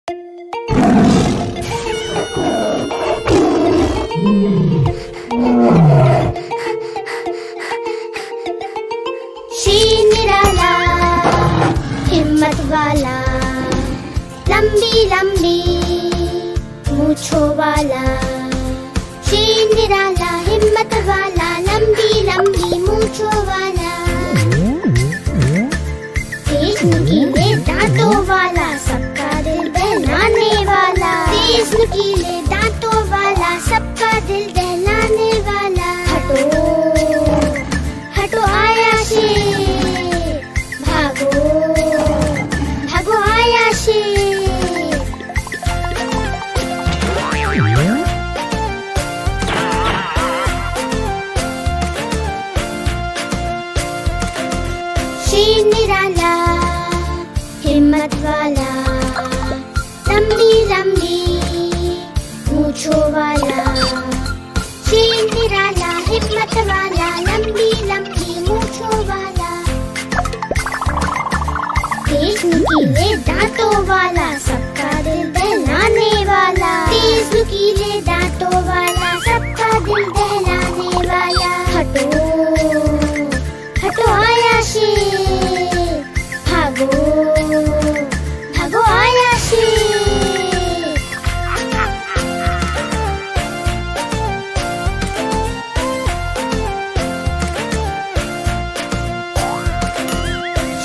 शीर निराला हिम्मत वाला, लंबी लंबी मूंछों वाला। शीर निराला हिम्मत वाला, लंबी लंबी मूंछों वाला। तेज नुकीले दांतों वाला, सबका दिल बहलाने वाला। तेज नुकीले दांतों वाला, सबका दिल बहलाने वाला। हटो हटो आया शेर, भागो भागो आया शेर। शीर निराला हिम्मत वाला, लंबी लंबी मूंछों वाला। शीर निराला हिम्मत वाला, लंबी लंबी मूंछों वाला। तेज नुकीले दांतों वाला, सबका दिल बहलाने वाला। तेज नुकीले दांतों वाला, सबका दिल बहलाने वाला। हटो हटो आया शेर, भागो भागो आया शेर।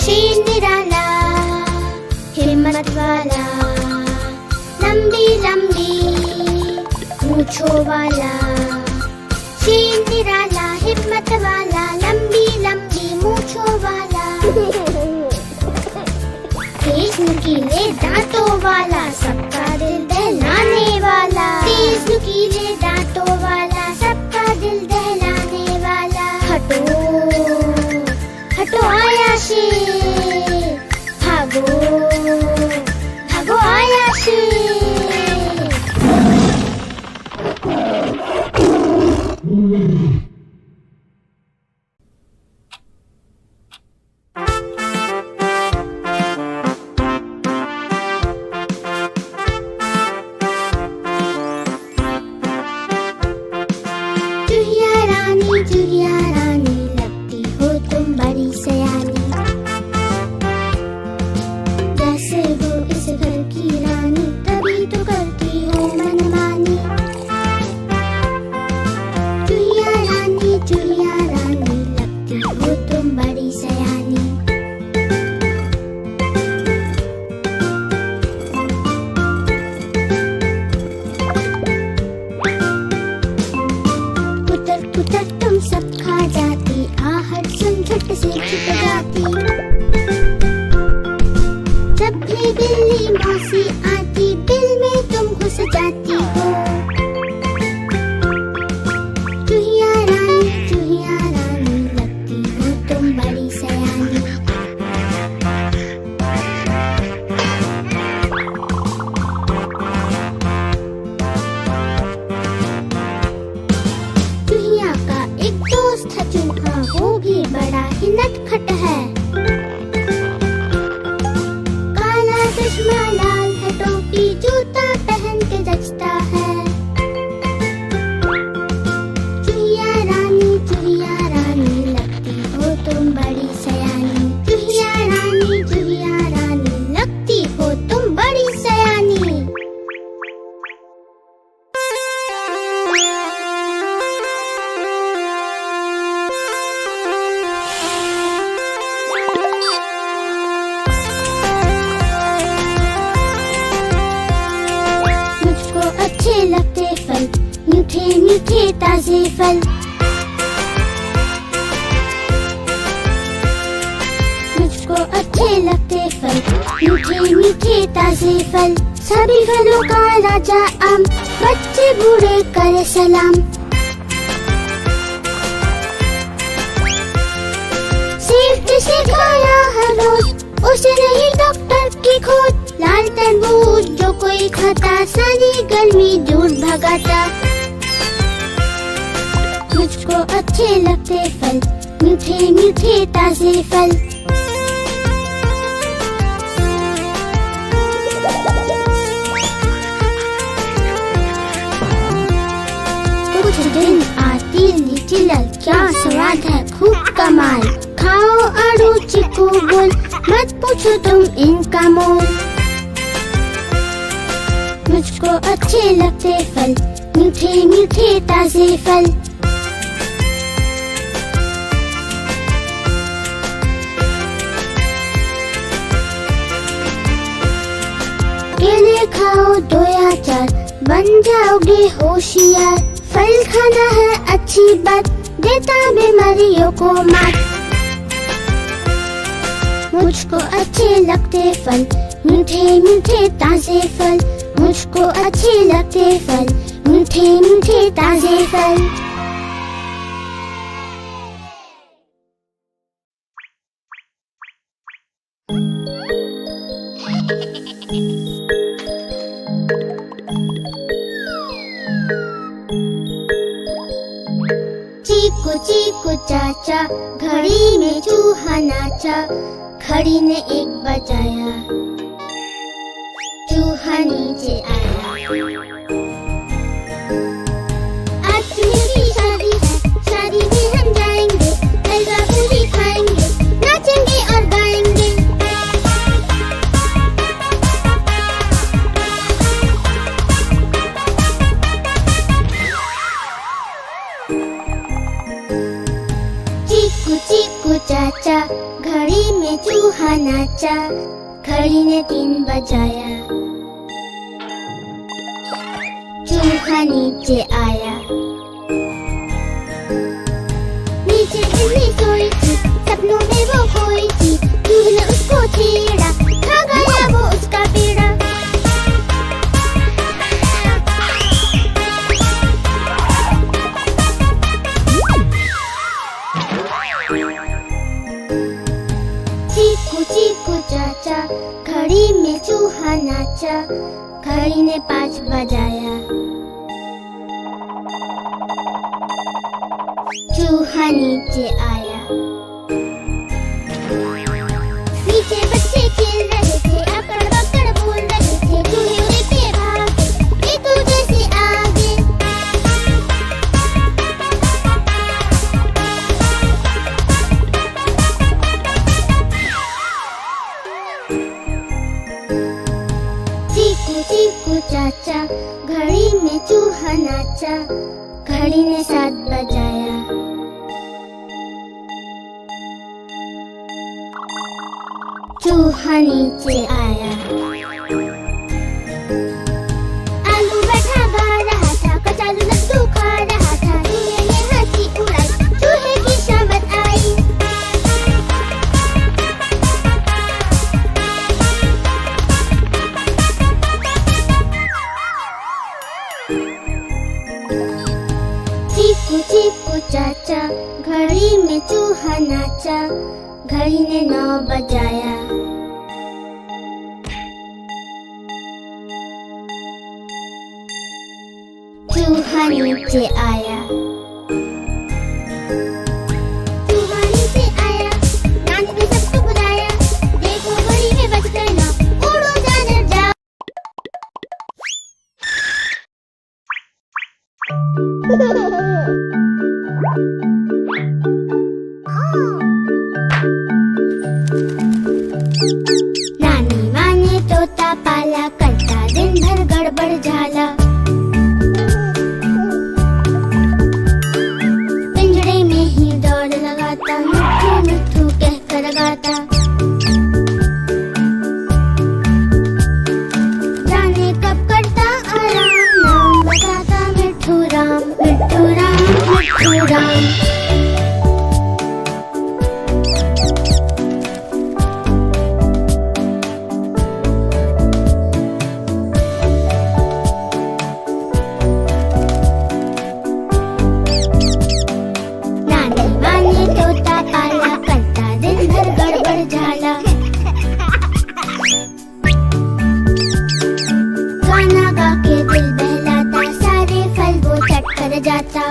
शीर निराला हिम्मत वाला, लंबी लंबी मूंछों वाला। शीर निराला हिम्मत वाला, लंबी लंबी मूंछों वाला। तेज नुकीले दांतों वाला, सबका दिल बहलाने वाला। तेज नुकीले दांतों वाला, सबका दिल बहलाने वाला। हटो हटो आया शेर, भागो भागो आया शेर। चुहिया रानी लगती हो तुम बड़ी सयानी। जैसे हो इस घर की रानी, तभी तो करती हो मनमानी। चुहिया रानी लगती हो तुम बड़ी सयानी। पुतर तुम सब खा जाती, आहट सुन झट से छुप जाती। जब भी बिल्ली मौसी आती, बिल में तुम घुस जाती हो। चुहिया रानी लगती हो तुम बड़ी सयानी। चुहिया का एक दोस्त है चूहा, वो भी बड़ा ही नटखट है। काला चश्मा लाल है टोपी, जूता पहन के जचता है। चुहिया रानी लगती हो तुम बड़ी सयानी। चुहिया रानी लगती हो तुम बड़ी सयानी। अच्छे लगते फल, मीठे मीठे ताजे फल। मुझको अच्छे लगते फल, मीठे मीठे ताजे फल। सभी फलों का राजा आम, बच्चे बूढ़े करे सलाम। सेब जिसे खाया हर रोज, उसे नहीं डॉक्टर की खोज। लाल तरबूज जो कोई खाता, सारी गर्मी दूर भगाता। मुझको अच्छे लगते फल, मीठे मीठे ताजे फल। स्वाद है खूब कमाल। खाओ आड़ू चीकू गुल, मत पूछो तुम इनका मोल। मुझको अच्छे लगते फल, मीठे मीठे ताजे फल। केले खाओ 2 या 4, बन जाओगे होशियार। फल खाना है अच्छी बात, देता बीमारियों को मात। मुझको अच्छे लगते फल, मीठे मीठे ताजे फल। मुझको अच्छे लगते फल, मीठे मीठे ताजे फल। चीकू चीकू चाचा, घड़ी में चूहा नाचा। घड़ी ने 1 बजाया, चूहा नीचे आया। आज चूहे की शादी है, शादी में हम जाएंगे। हलवा पूरी खाएंगे, नाचेंगे और गाएंगे। चीकू चीकू चाचा, घड़ी में चूहा नाचा। घड़ी ने 3 बजाया, चूहा नीचे आया। नीचे बिल्ली सोई थी, सपनों में वो खोई थी। चूहे ने उसको छेड़ा, खा गया वो उसका पेड़ा। चीकू चीकू चाचा, घड़ी में चूहा नाचा। घड़ी ने 5 बजाया, चूहा नीचे आया। नीचे बच्चे खेल रहे थे, अकड़ बकड़ बोल रहे थे। चूहे उड़े पे भागे, एक दूसरे से आगे। चीकू चीकू चाचा, घड़ी में चूहा नाचा। घड़ी ने 7 बजाया, चूहा नीचे आया। आलू बैठा गा रहा था, कचालू लड्डू खा रहा था। चूहे ने हंसी उड़ाई, चूहे की शामत आई। चीकू चीकू चाचा, घड़ी में चूहा नाचा। घड़ी ने 9 बजाया, चूहा नीचे आया। चूहा नीचे आया, नानी ने सबको बुलाया। देखो घड़ी में बज गए 9, उड़ो जानवर जाओ। नानी माँ ने तोता पाला, करता दिन भर गड़बड़ झाला। पिंजरे में ही दौड़ लगाता, मिट्ठू मिट्ठू कहकर गाता। जाने कब करता आराम, नाम बताता मिट्ठू राम। मिट्ठू राम, मिट्ठू राम। जाता।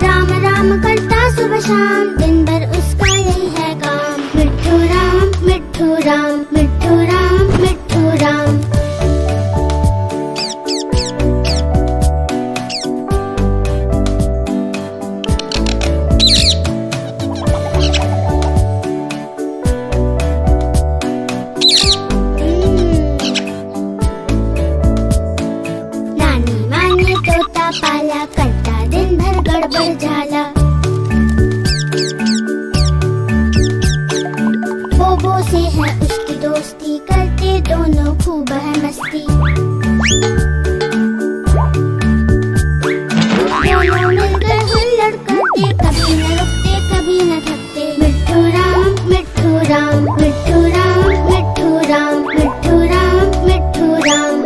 राम राम करता सुबह शाम, दिन भर उसका यही है काम। मिट्ठू राम, मिट्ठू राम, मिट्ठू राम, मिट्ठू राम। से है उसकी दोस्ती, करते दोनों खूब है मस्ती। दोनों मिलकर हुल्लड़ करते, कभी न रुकते कभी न थकते। मिट्ठू राम मिट्ठू राम, मिट्ठू राम मिट्ठू राम, मिट्ठू राम मिट्ठू राम।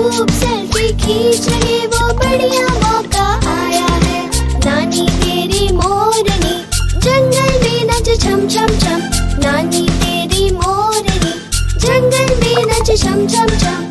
खूब सेल्फी खींच रहे, वो बढ़िया मौका आया है। नानी तेरी मोरनी जंगल में नच छम छम छम, नानी तेरी मोरनी जंगल में नच छम छम छम।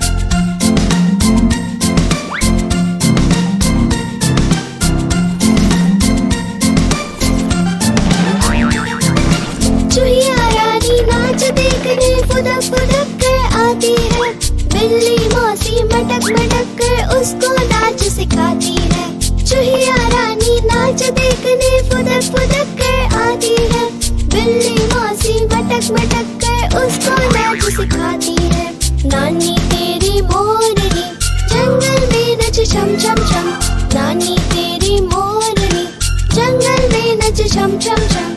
चूहिया रानी नाच देखने फुदक फुदक कर आती है, बिल्ली मौसी मटक मटक कर उसको नाच सिखाती है। चूहिया रानी नाच देखने फुदक फुदक कर आती है, बिल्ली मौसी मटक मटक कर उसको नाच सिखाती है। नानी तेरी मोरनी जंगल में नच छम छम छम, नानी तेरी मोरनी जंगल में नच छम छम छम।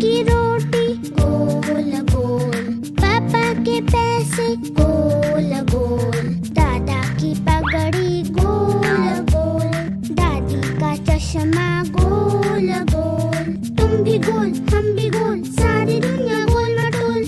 की रोटी गोल गोल, पापा के पैसे गोल गोल, दादा की पगड़ी गोल गोल, दादी का चश्मा गोल गोल। तुम भी गोल हम भी गोल, सारी दुनिया गोल मटोल।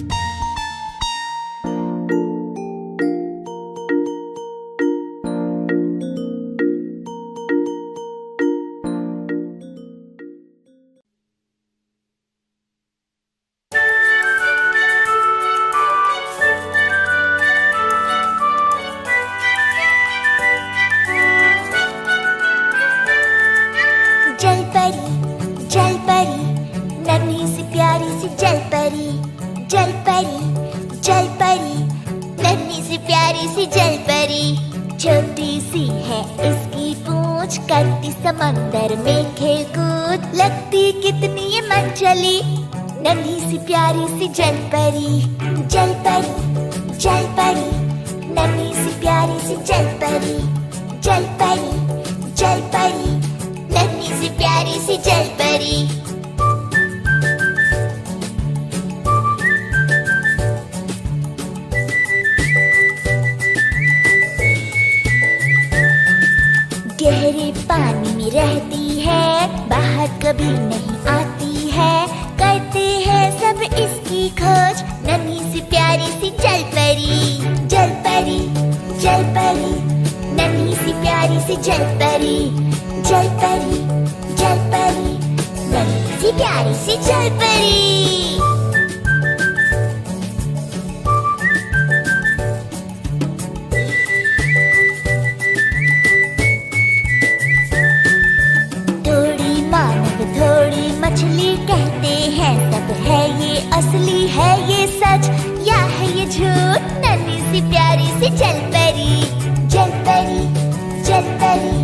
जल परी, नन्ही सी प्यारी सी जल परी, जल परी, जल परी, नन्ही सी प्यारी सी जल परी। छोटी सी है इसकी पूंछ, करती समंदर में खेल कूद, लगती कितनी ये मन चली, नन्ही सी प्यारी सी जल परी। जल परी, जल परी, नन्ही सी प्यारी सी जल परी, जल परी, जल परी, नन्ही सी प्यारी सी जल परी। गहरे पानी में रहती है, बाहर कभी नहीं आती है, करते हैं सब इसकी खोज, नन्ही सी प्यारी सी जल परी। जल परी, जल परी, नन्ही सी प्यारी सी जल परी, जल परी, जल परी, नन्ही सी प्यारी सी जल परी। थोड़ी मानव थोड़ी मछली, कहते हैं सब है ये असली, है ये सच या है ये झूठ, नन्ही सी प्यारी सी जल परी। जल परी, जल परी,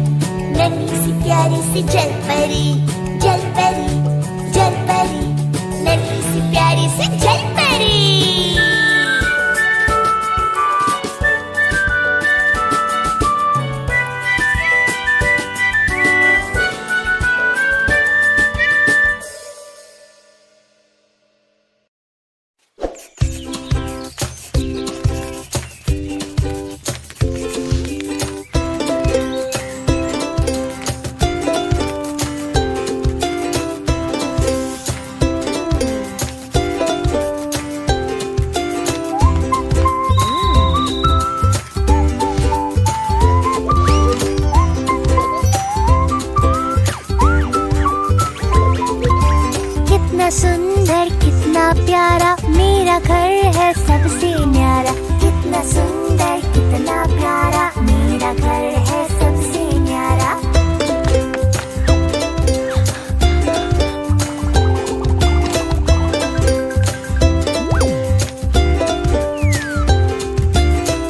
नन्ही सी प्यारी सी जल परी, जल परी, जल परी, नन्ही सी प्यारी सी जल परी। सुंदर कितना प्यारा, मेरा घर है सबसे न्यारा। कितना सुंदर कितना प्यारा, मेरा घर है सबसे न्यारा।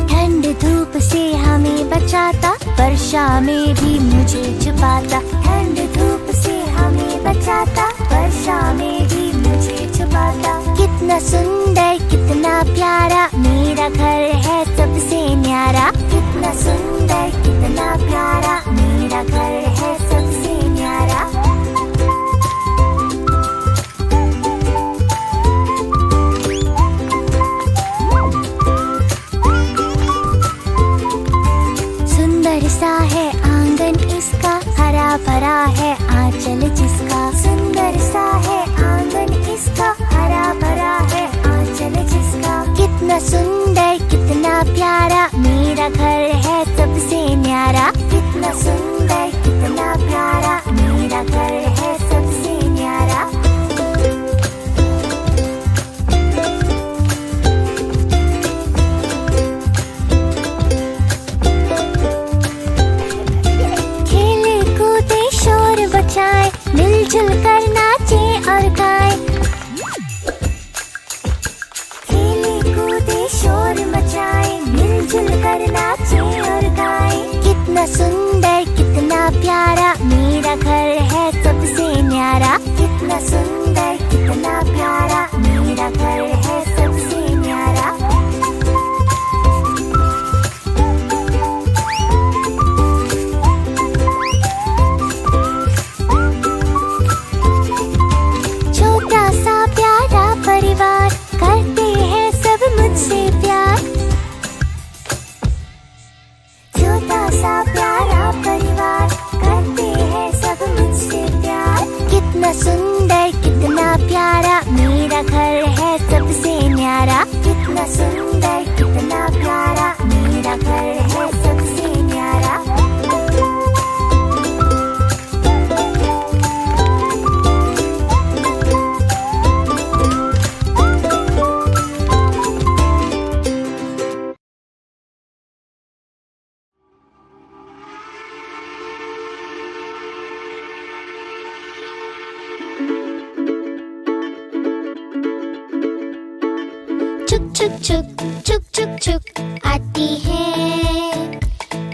ठंड धूप से हमें बचाता, वर्षा में भी मुझे छुपाता। ठंड धूप से हमें बचाता, वर्षा में भी मुझे छुपाता। कितना सुंदर कितना प्यारा, मेरा घर है सबसे न्यारा। कितना सुंदर कितना प्यारा, मेरा घर है सबसे न्यारा। सुंदर सा है आंगन इसका, हरा भरा है आंचल जिसका। सुंदर सा है आंगन इसका, हरा भरा है आंचल जिसका। कितना सुंदर कितना प्यारा, मेरा घर है सबसे न्यारा। कितना सुंदर कितना प्यारा, मेरा घर है सबसे न्यारा। खेले कूदे शोर बचाए, मिलजुल कर नाचे और गाए। खेले कूदे शोर मचाए, मिलजुल कर नाचे और गाए। कितना सुंदर कितना प्यारा, मेरा घर है सबसे न्यारा। मेरा घर है सबसे न्यारा, कितना सुंदर कितना प्यारा, मेरा घर है सबसे न्यारा। चुक चुक चुक चुक चुक चुक आती है,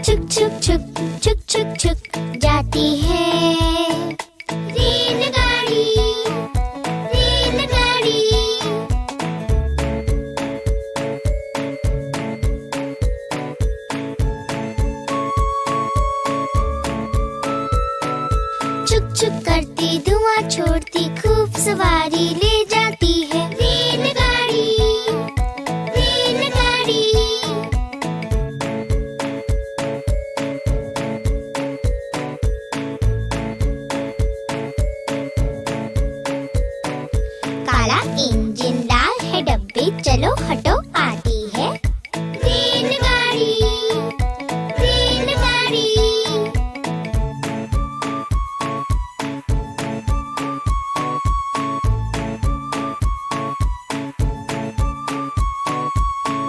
चुक चुक चुक चुक चुक चुक जाती है। रेलगाड़ी रेलगाड़ी, चुक चुक करती धुआं छोड़ती खूब सवारी ले जाती है। रेलगाड़ी रेलगाड़ी, काला इंजन लाल है डब्बे, चलो हटो आती है। रेलगाड़ी रेलगाड़ी,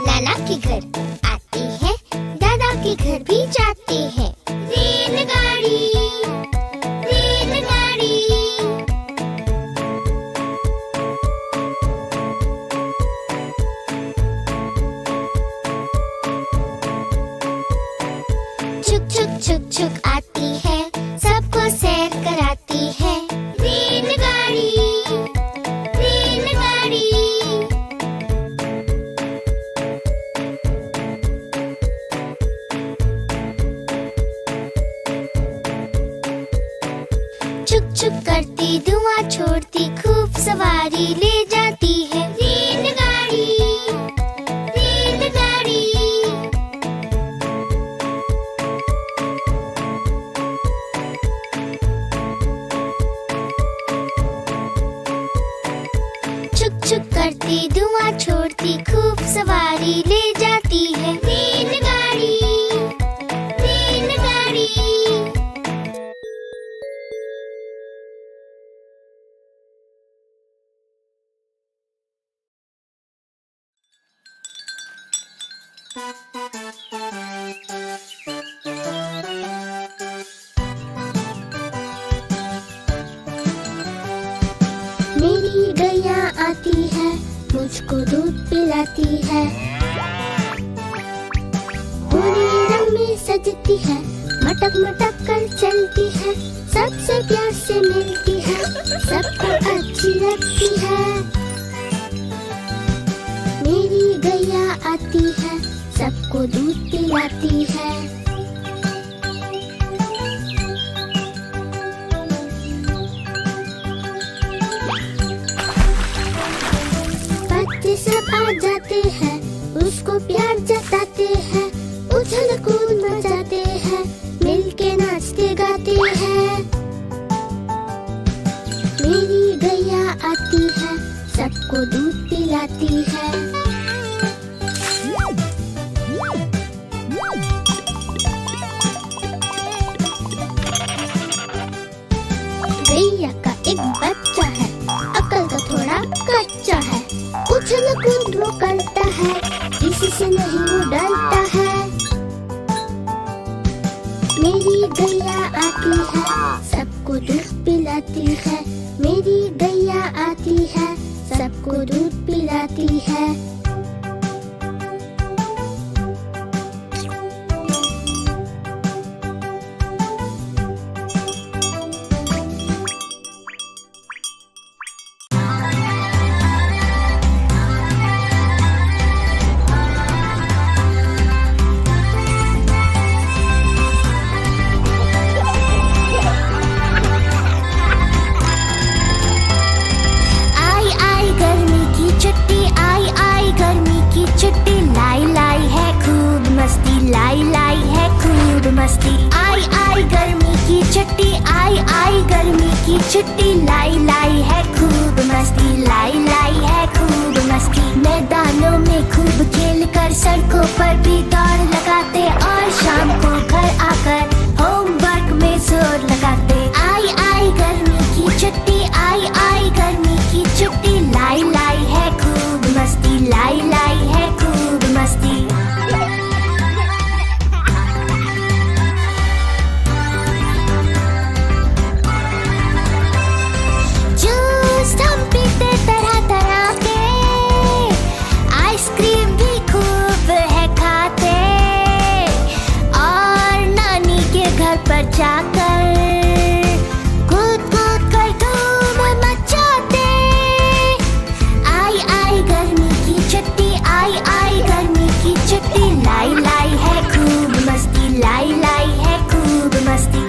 नाना के घर आती है, दादा के घर भी जाती है। रेलगाड़ी रेलगाड़ी, चुक चुक चुक चुक आती है, सबको सैर कराती है। रेलगाड़ी रेलगाड़ी, चुक चुक करती धुआं छोड़ती खूब सवारी ले जाती है। रेलगाड़ी रेलगाड़ी, चुक चुक करती धुआं छोड़ती खूब सवारी ले जाती है। रेलगाड़ी रेलगाड़ी, मेरी गैया आती है, मुझको दूध पिलाती है। पूरे रंग में सजती है, मटक मटक कर चलती है। सबसे प्यार से मिलती है, सबको अच्छी लगती है। मेरी गैया आती है, सबको दूध पिलाती है। बच्चे सब आ जाते हैं, उसको प्यार जताते हैं। उछल कूद मचाते हैं, मिलके नाचते गाते हैं। मेरी गैया आती है, सबको दूध पिलाती है। गैया का एक बच्चा है, अकल का थोड़ा कच्चा है। उछल कूद वो करता है, किसी से नहीं वो डरता है। मेरी गैया आती है, सबको दूध पिलाती है। मेरी गैया आती है, सबको दूध पिलाती है। मस्ती। आई आई गर्मी की छुट्टी, आई आई गर्मी की छुट्टी, लाई लाई है खूब मस्ती, लाई लाई है सड़कों पर भी दौड़ लगाते और शाम को घर आकर होमवर्क में जोर लगाते। आई आई गर्मी की छुट्टी, आई आई गर्मी की छुट्टी, लाई लाई है खूब मस्ती, लाई लाई है खूब मस्ती। जूस हम पीते तरह तरह के, आइसक्रीम भी खूब है खाते, और नानी के घर पर जाकर कूद कूद कर धूम मचाते। आई आई गर्मी की छुट्टी, आई आई गर्मी की छुट्टी, लाई लाई है खूब मस्ती, लाई लाई है खूब मस्ती।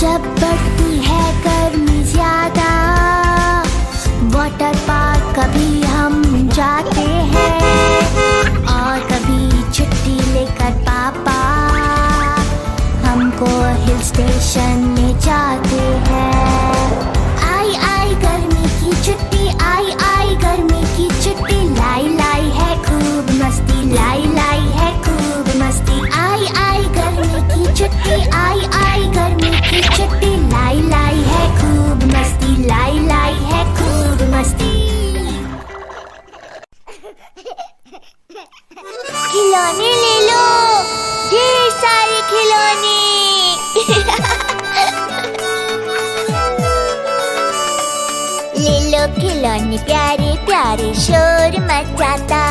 जब बढ़ती है गर्मी ज्यादा, वाटर पार्क कभी हम जाते हैं, और कभी छुट्टी लेकर पापा हमको हिल स्टेशन में जाते हैं। आई आई गर्मी की छुट्टी, आई आई गर्मी की छुट्टी, लाई लाई है खूब मस्ती, लाई लाई है खूब मस्ती। आई आई गर्मी की छुट्टी, आई आई गर्मी की छुट्टी, लाई लाई है खूब मस्ती, लाई लाई है खूब मस्ती। खिलौने ले लो, ढेर सारे खिलौने। ले लो खिलौने प्यारे प्यारे, शोर मचाता।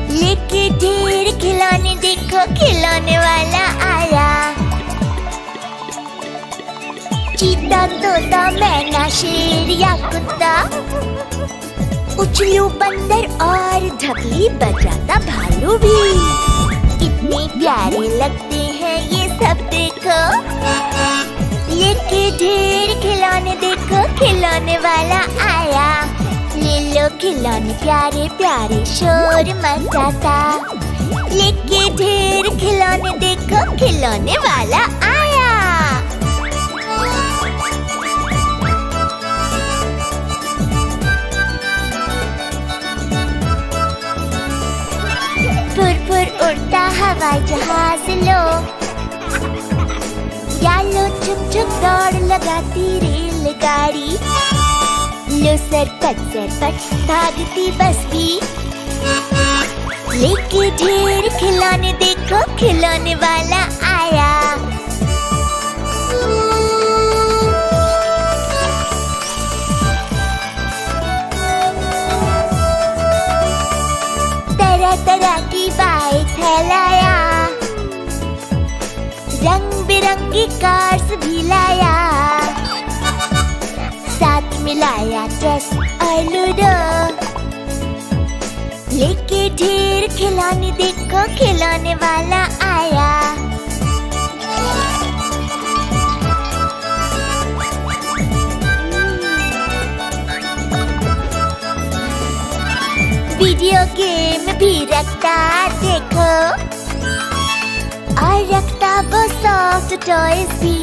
लेके ढेर खिलौने, देखो खिलौने वाला आया। चीता, तोता, मैना, शेर या कुत्ता, उछलू बंदर और ढकली बजाता भालू भी। कितने प्यारे लगते हैं ये सब, देखो लेके ढेर खिलौने, देखो खिलौने वाला आया। ले लो खिलौने प्यारे प्यारे, शोर मचाता। लेके ढेर खिलौने, देखो खिलौने वाला आया। फुर फुर उड़ता हवाई जहाज लो, या लो चुप चुप दौड़ लगाती रेलगाड़ी। लो सरपट भागती बस भी। लेके ढेर खिलौने, देखो खिलौने वाला आया। तरह तरह की बाइक है लाया, रंग बिरंगी कार्स भी लाया। साथ मिलाया चेस और लूडो। लेके ढेर खिलौने, देखो खिलौने वाला आया। वीडियो गेम भी रखता, देखो, और रखता वो सॉफ्ट टॉयज भी।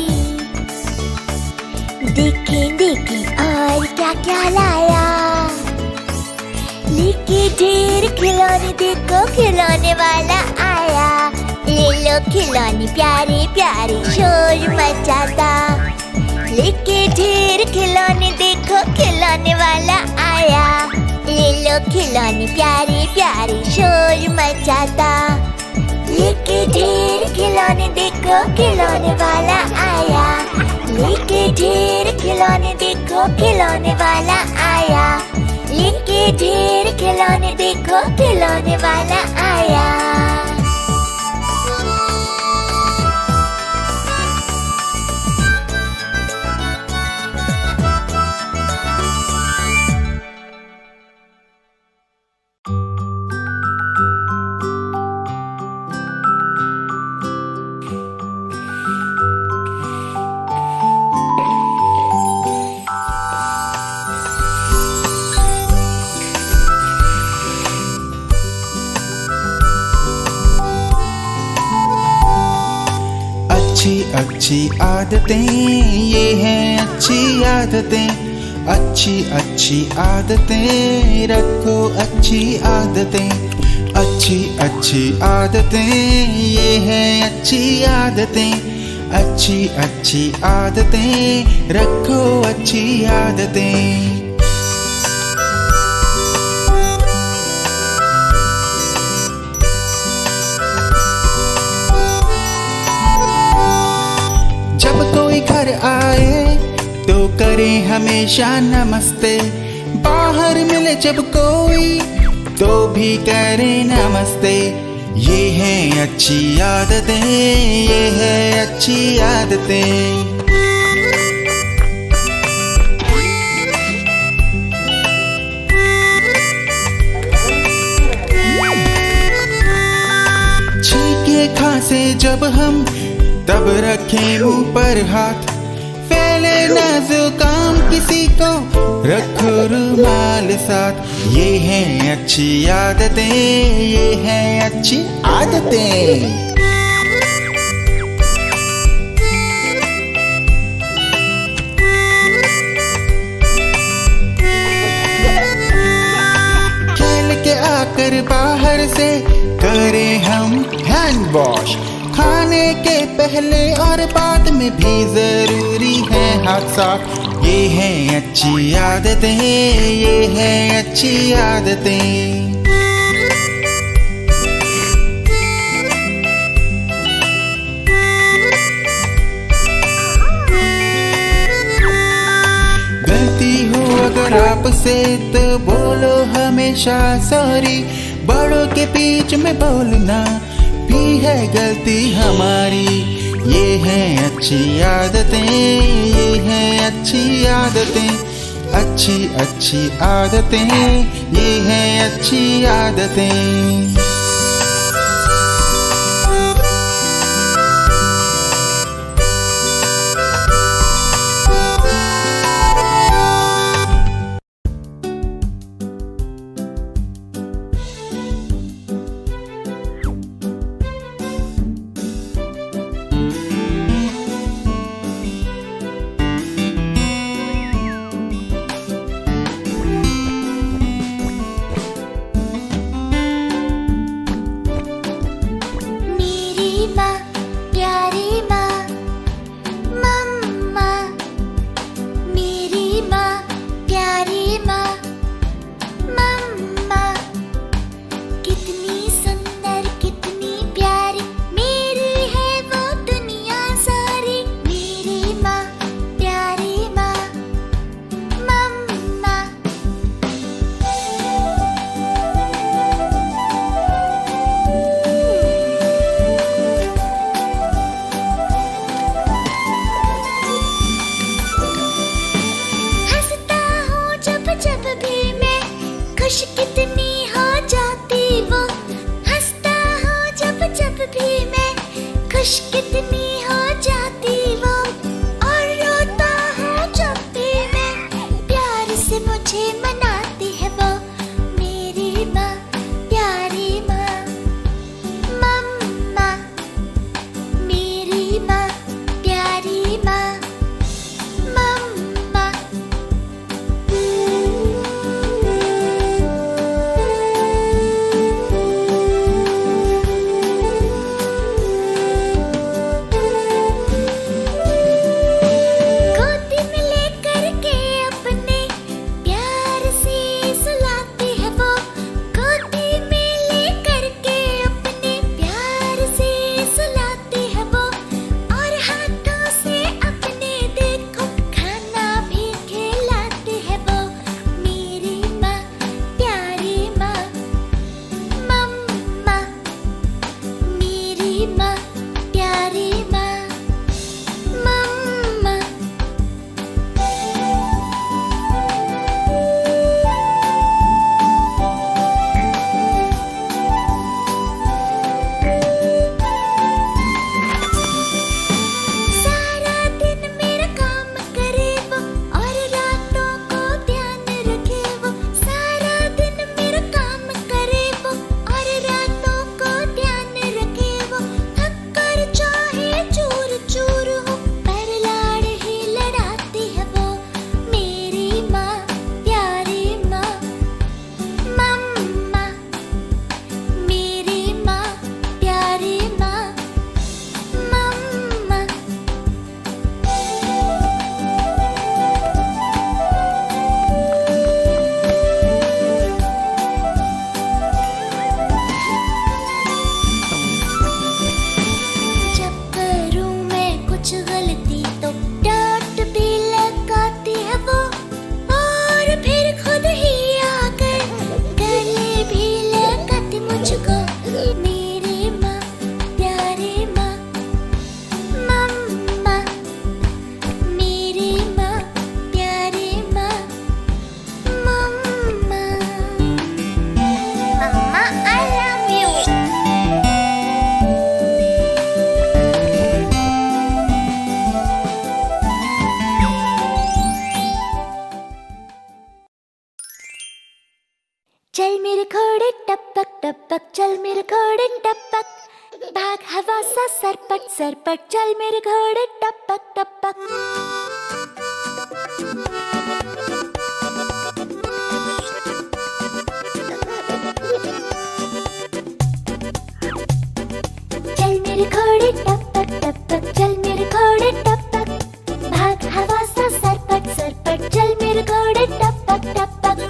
देखें और क्या क्या लाया। लेके ढेर खिलौने, देखो खिलौने वाला आया। ले लो खिलौने प्यारे प्यारे, शोर मचाता। लेके ढेर खिलौने, देखो खिलौने वाला आया। ले लो खिलौने प्यारे प्यारे, शोर मचाता। लेके ढेर खिलौने, देखो खिलौने वाला आया। लेके ढेर खिलौने, देखो खिलौने वाला आया। लेके ढेर खिलौने, देखो खिलौने वाला आया। अच्छी अच्छी आदतें, ये हैं अच्छी आदतें। अच्छी अच्छी आदतें रखो, अच्छी आदतें। अच्छी अच्छी आदतें, ये हैं अच्छी आदतें। अच्छी अच्छी आदतें रखो, अच्छी आदतें। जब कोई घर आए तो करे हमेशा नमस्ते। बाहर मिले जब कोई तो भी करे नमस्ते। ये हैं अच्छी आदतें, ये हैं अच्छी आदतें। छींके खांसे जब हम तब रखें मुंह पर हाथ। फैले ना जुकाम किसी को, रखो रुमाल साथ। ये हैं अच्छी आदतें, ये हैं अच्छी आदतें। खेल के आकर बाहर से करें हम हैंड वॉश। खाने के पहले और बाद में भी जरूरी है हाथ साफ। ये हैं अच्छी आदतें, ये हैं अच्छी आदतें। गलती हो अगर आपसे तो बोलो हमेशा सॉरी। बड़ों के बीच में बोलना भी है गलती हमारी। ये हैं अच्छी आदतें, ये हैं अच्छी आदतें। अच्छी अच्छी आदतें, ये हैं अच्छी आदतें। खुश कितनी हो जाती वो, हंसता हो जब जब भी मैं, खुश कितनी हो जाती वो, और रोता हो जब भी मैं, प्यार से मुझे मनाती है वो, मेरी माँ प्यारी माँ, मम्मा मेरी माँ प्यारी माँ, मम्मा। सरपट सरपट चल मेरे घोड़े टपक टपक। चल मेरे घोड़े टपक टपक चल मेरे घोड़े टपक। भाग हवा सा सरपट सरपट चल मेरे घोड़े टपक टपक।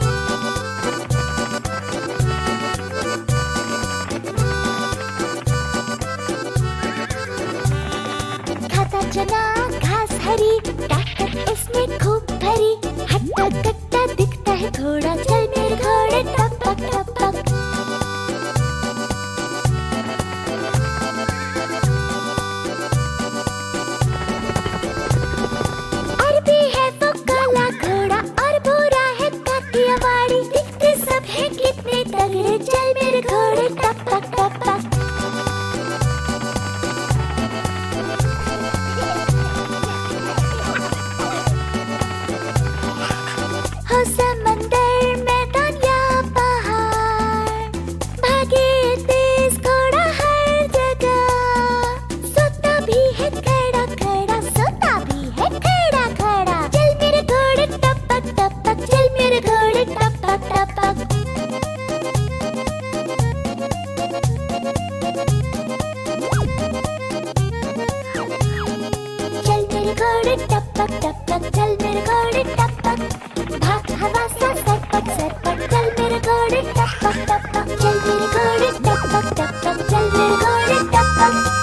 खाता चना घास हरी ताकत इसमें खूब भरी। हट्टा कट्टा दिखता है घोड़ा चल मेरे घोड़े टपक टपक। अरबी है वो काला घोड़ा और भूरा है काठियावाड़ी। दिखते सब है कितने तगड़े चल मेरे घोड़े टपक टपक। हो समंदर मैदान या पहाड़, भागे तेज घोड़ा हर जगह। सोता भी है खड़ा खड़ा सोता भी है खड़ा खड़ा। चल मेरे घोड़े टपक टपक चल मेरे घोड़े टपक टपक। चल मेरे घोड़े टपक टपक चल मेरे घोड़े टपक। भाग हवा सा सरपट सरपट चल मेरे घोड़े टपक टपक। चल मेरे घोड़े टपक टपक चल मेरे घोड़े टपक।